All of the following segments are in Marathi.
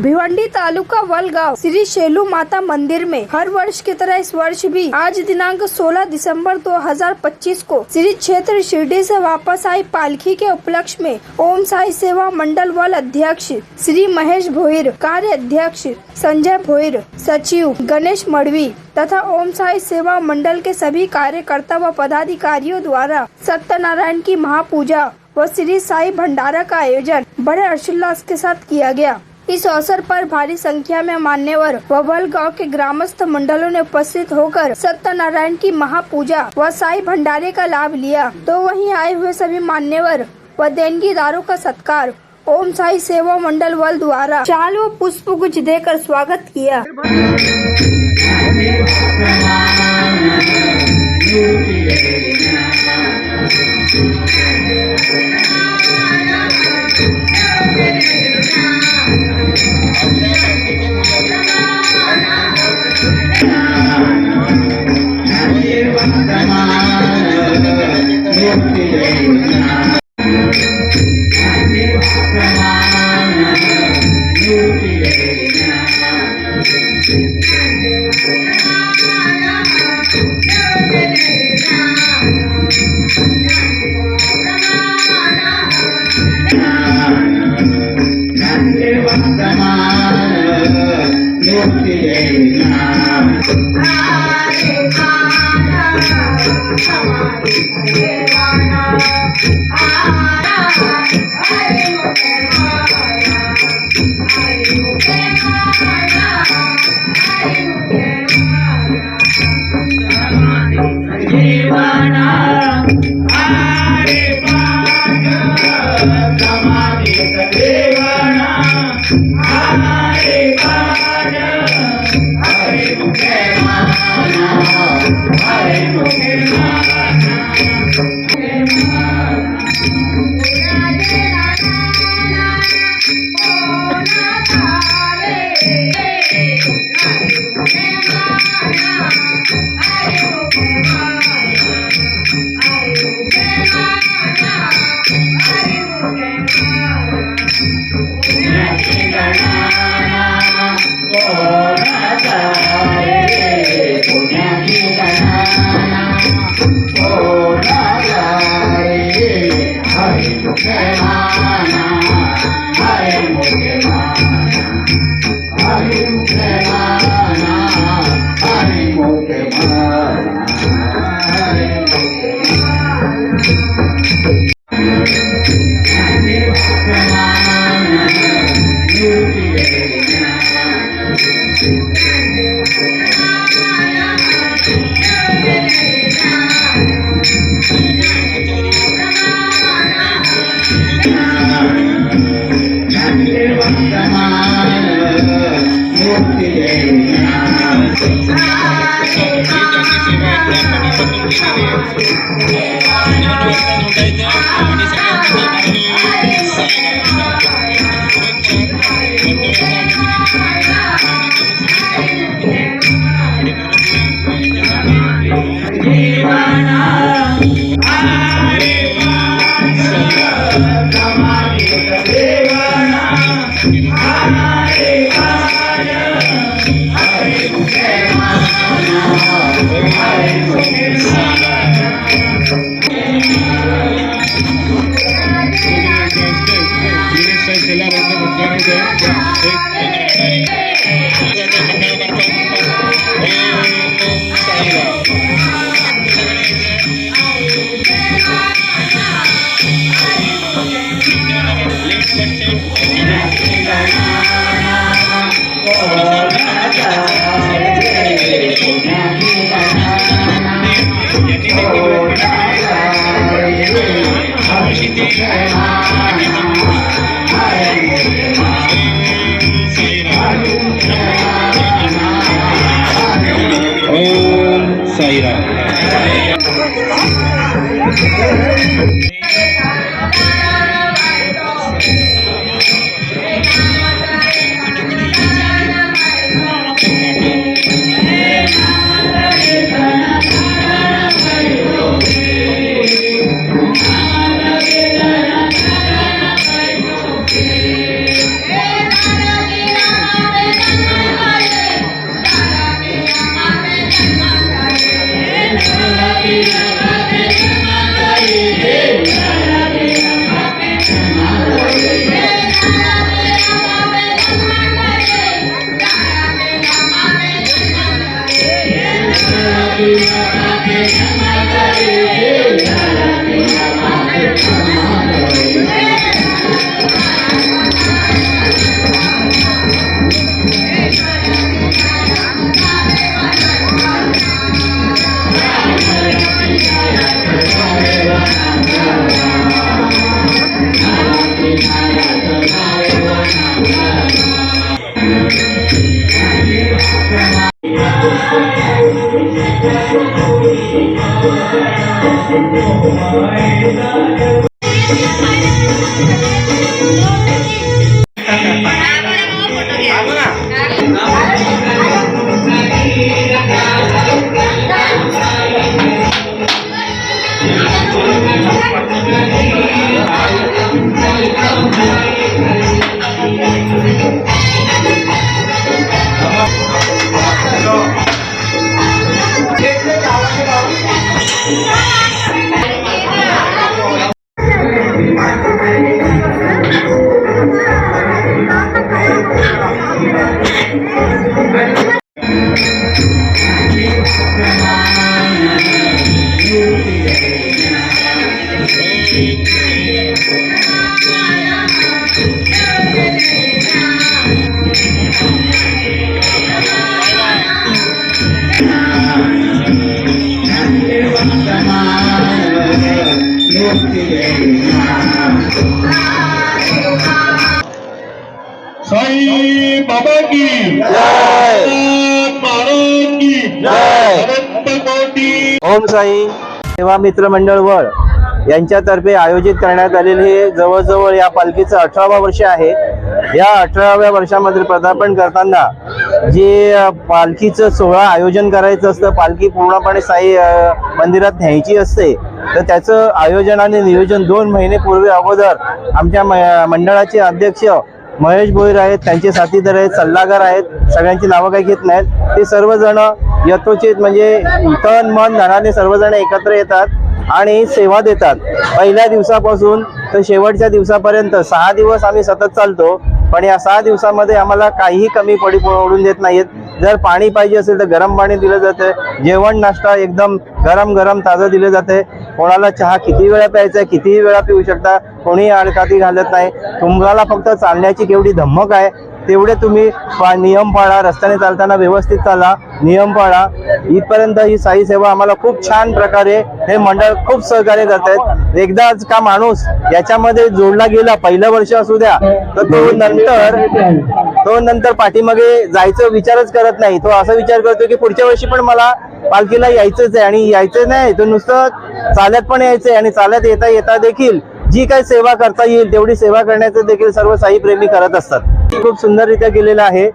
भिवंडी तालुका वलगांव श्री शेलू माता मंदिर में हर वर्ष की तरह इस वर्ष भी आज दिनांक 16 दिसंबर 2025 को श्री क्षेत्र शिरडी से वापस आई पालकी के उपलक्ष्य में ओम साई सेवा मंडल वल अध्यक्ष श्री महेश भोईर, कार्य अध्यक्ष संजय भोईर, सचिव गणेश मड़वी तथा ओम साई सेवा मंडल के सभी कार्यकर्ता व पदाधिकारियों द्वारा सत्यनारायण की महापूजा व श्री साई भंडारा का आयोजन बड़े हर्षोल्लास के साथ किया गया। इस अवसर पर भारी संख्या में मान्यवर व वलगांव के ग्रामस्थ मंडलों ने उपस्थित होकर सत्यनारायण की महापूजा व साई भंडारे का लाभ लिया। तो वहीं आए हुए सभी मान्यवर व देनगीदारों का सत्कार ओम साई सेवा मंडल वल द्वारा शाल व पुष्प गुच्छ देकर स्वागत किया। साईं बाबा की जय। महाराज की जय। अनंत कोटी। ओम साई सेवा मित्र मंडळ वळ यांच्यातर्फे आयोजित करण्यात आलेले हे जवळजवळ या पालखीचं 18वा वर्ष आहे। या 18व्या वर्षामध्ये पदार्पण करताना जे पालखीचं सोहळा आयोजन करायचं असतं, पालखी पूर्णपणे साई मंदिरात न्यायची असते, तर त्याचं आयोजन आणि नियोजन 2 महिने पूर्वी अगोदर आमच्या मंडळाचे अध्यक्ष महेश भोईर आहेत, त्यांचे साथीदार आहेत, सल्लागार आहेत, सगळ्यांची नावं काही घेत नाहीत, ते सर्वजण यथोचित म्हणजे तन मन धनाने सर्वजण एकत्र येतात आणि सेवा देतात। पहिल्या दिवसापासून तर शेवटच्या दिवसापर्यंत 6 दिवस आम्ही सतत चालतो, पण या 6 दिवसामध्ये आम्हाला काहीही कमी पडून देत नाहीत। जर पाणी पाहिजे असेल तर गरम पाणी दिलं जातं, जेवण नाश्ता एकदम गरम गरम ताजं दिलं जाते। कोणाला चहा किती वेळा प्यायचा आहे, कितीही वेळा पिऊ शकता, कोणी अडकाती घालत नाही। तुम्हाला फक्त चालण्याची केवढी धमक आहे तेवढे तुम्ही नियम पाळा, रस्त्याने चालताना व्यवस्थित चाला, नियम पाळा। इथपर्यंत ही साई सेवा आम्हाला खूप छान प्रकारे हे मंडळ खूप सहकार्य करत आहेत। एकदाच का माणूस याच्यामध्ये जोडला गेला, पहिलं वर्ष असू द्या, तर तो नंतर पाठीमागे जायचं विचारच करत नाही। तो असा विचार करतो की पुढच्या वर्षी पण मला पालखीला यायचंच आहे, आणि यायचं नाही तो नुसतं चालत पण यायचंय, आणि चालत येता येता देखील जी काही सेवा करता येईल तेवढी सेवा करण्याचं देखील सर्व साई प्रेमी करत असतात। खूप सुंदररित्या केलेलं आहे।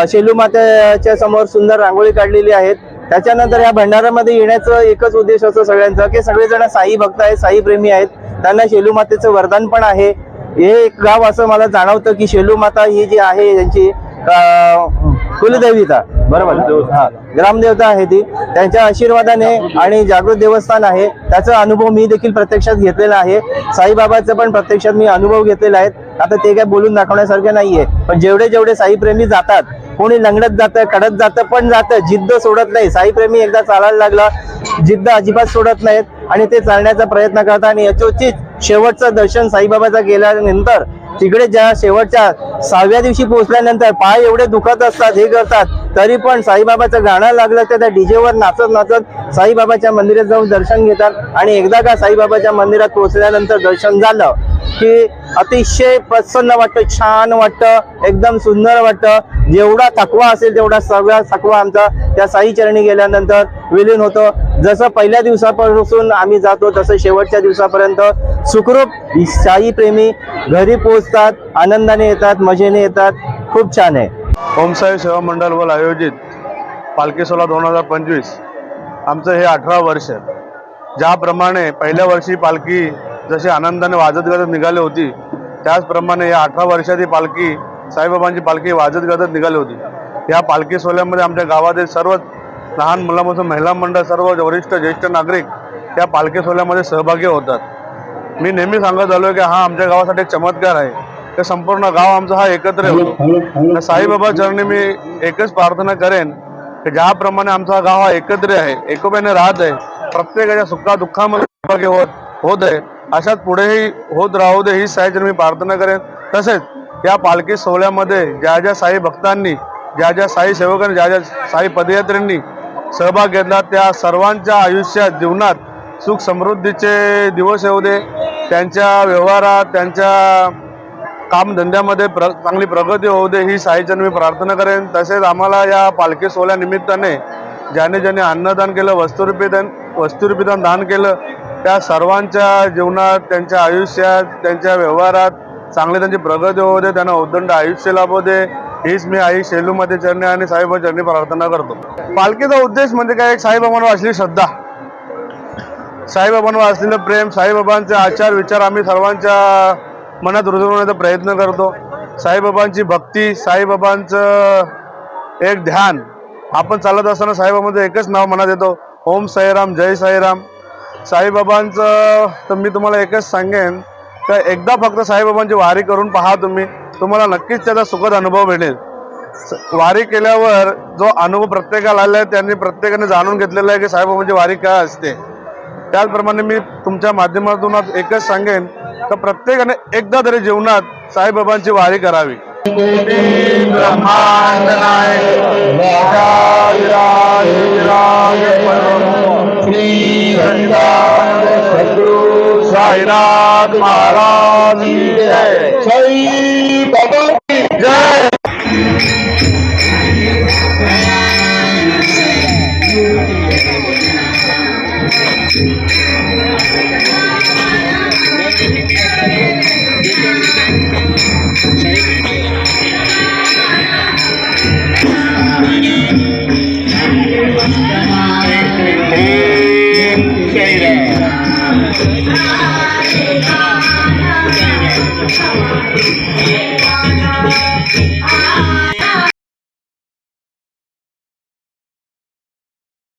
शेलू मातेच्या समोर सुंदर रांगोळी काढलेली आहेत। त्याच्यानंतर या भंडारामध्ये येण्याचं एकच उद्देश असतो सगळ्यांचा की सगळेजण साई भक्त आहेत, साई प्रेमी आहेत, त्यांना शेलू मातेचं वरदान पण आहे। हे एक गाव असं मला जाणवतं की शेलू माता ही जी आहे त्यांची कुलदेवता, बरोबर, हा, ग्रामदेवता आहे ती, त्यांच्या आशीर्वादाने आणि जागृत देवस्थान आहे, त्याचा अनुभव मी देखील प्रत्यक्षात घेतलेला आहे। साईबाबाचा पण प्रत्यक्षात मी अनुभव घेतलेला आहे। आता ते काय बोलून दाखवण्यासारखे नाहीये, पण जेवढे साई प्रेमी जातात, कोणी लंगडत जातं, कडत जातं, पण जातं, जिद्द सोडत नाही। साई प्रेमी एकदा चालायला लागला, जिद्द अजिबात सोडत नाहीत आणि ते चालण्याचा प्रयत्न करतात, आणि यथोचित शेवटचं दर्शन साईबाबाचा केल्यानंतर तिकडे ज्या शेवटच्या 6व्या दिवशी पोहोचल्यानंतर पाय एवढे दुखत असतात, हे करतात, तरी पण साईबाबाचं गाणं लागलं तर त्या डीजेवर नाचत नाचत साईबाबाच्या मंदिरात जाऊन दर्शन घेतात। आणि एकदा का साईबाबाच्या मंदिरात पोहोचल्यानंतर दर्शन झालं की अतिशय प्रसन्न वाटतं, छान वाटतं, एकदम सुंदर वाटतं। जेवढा थकवा असेल तेवढा सगळा थकवा आमचा त्या साई चरणी गेल्यानंतर विलीन होतो। जसं पहिल्या दिवसापासून आम्ही जातो तसं शेवटच्या दिवसापर्यंत सुखरूप साई प्रेमी घरी पोहोचतात, आनंदाने येतात, मजेने येतात। खूप छान आहे। ओम साई सेवा मंडळ वर आयोजित पालखी सोहळा 2025 आमचं हे 18 वर्ष। ज्याप्रमाणे पहिल्या वर्षी पालखी जशी आनंदाने वाजत गाजत निघाली होती, त्याचप्रमाणे या 18 वर्षाची पालखी साईबाबांची पालखी वाजत गाजत निघाली होती। या पालखी सोहळ्यामध्ये आमच्या गावातील सर्व लहान मुलांपासून महिला मंडळ सर्व वरिष्ठ ज्येष्ठ नागरिक या पालखी सोहळ्यामध्ये सहभागी होतात। मी नेहमी सांगत आलो की हा आमच्या गावासाठी एक चमत्कार आहे की संपूर्ण गाव आमचा हा एकत्र होतो। साईबाबा चरणी मी एकच प्रार्थना करेन की ज्याप्रमाणे आमचा गाव हा एकत्र आहे, एकोप्याने राहत आहे, प्रत्येकाच्या सुखादुःखामध्ये सहभागी होत आहे, अशात पुढेही होत राहू दे ही साईचरणी मी प्रार्थना करेन। तसेच या पालखी सोहळ्यामध्ये ज्या ज्या साई भक्तांनी, ज्या ज्या साई सेवकांनी, ज्या ज्या साई पदयात्रेंनी सहभाग घेतला त्या सर्वांच्या आयुष्यात जीवनात सुख समृद्धीचे दिवस येऊ दे, त्यांच्या व्यवहारात, त्यांच्या कामधंद्यामध्ये चांगली प्रगती होऊ दे ही साईचरणी मी प्रार्थना करेन। तसेच आम्हाला या पालखी सोहळ्यानिमित्ताने ज्याने ज्याने अन्नदान केलं, वस्तुरूपी दान केलं, त्या सर्वांच्या जीवनात, त्यांच्या आयुष्यात, त्यांच्या व्यवहारात चांगली त्यांची प्रगती होऊ दे, त्यांना उदंड आयुष्य लाभू दे हीच मी आई शेलूमाते चरणी आणि साईबाबा चरणी प्रार्थना करतो। पालखीचा उद्देश म्हणजे काय, एक साईबाबांवर असलेली श्रद्धा, साईबाबांवर असलेलं प्रेम, साईबाबांचे आचार विचार आम्ही सर्वांच्या मनात रुजवण्याचा प्रयत्न करतो। साईबाबांची भक्ती, साईबाबांचं एक ध्यान, आपण चालत असताना साईबाबांचं एकच नाव मनात येतो, ओम साईराम, जय साईराम। साईबाबांचं तर मी तुम्हाला एकच सांगेन तर एकदा फक्त साईबाबांची वारी करून पहा, तुम्हाला नक्कीच त्याचा सुखद अनुभव भेटेल। वारी केल्यावर जो अनुभव प्रत्येकाला आला आहे त्यांनी प्रत्येकाने जाणून घेतलेला आहे की साईबाबांची वारी काय असते। त्याचप्रमाणे मी तुमच्या माध्यमातून एकच सांगेन तर प्रत्येकाने एकदा तरी जीवनात साईबाबांची वारी करावी। साईनाथ महाराज की जय, साई बाबा की जय। Thank you.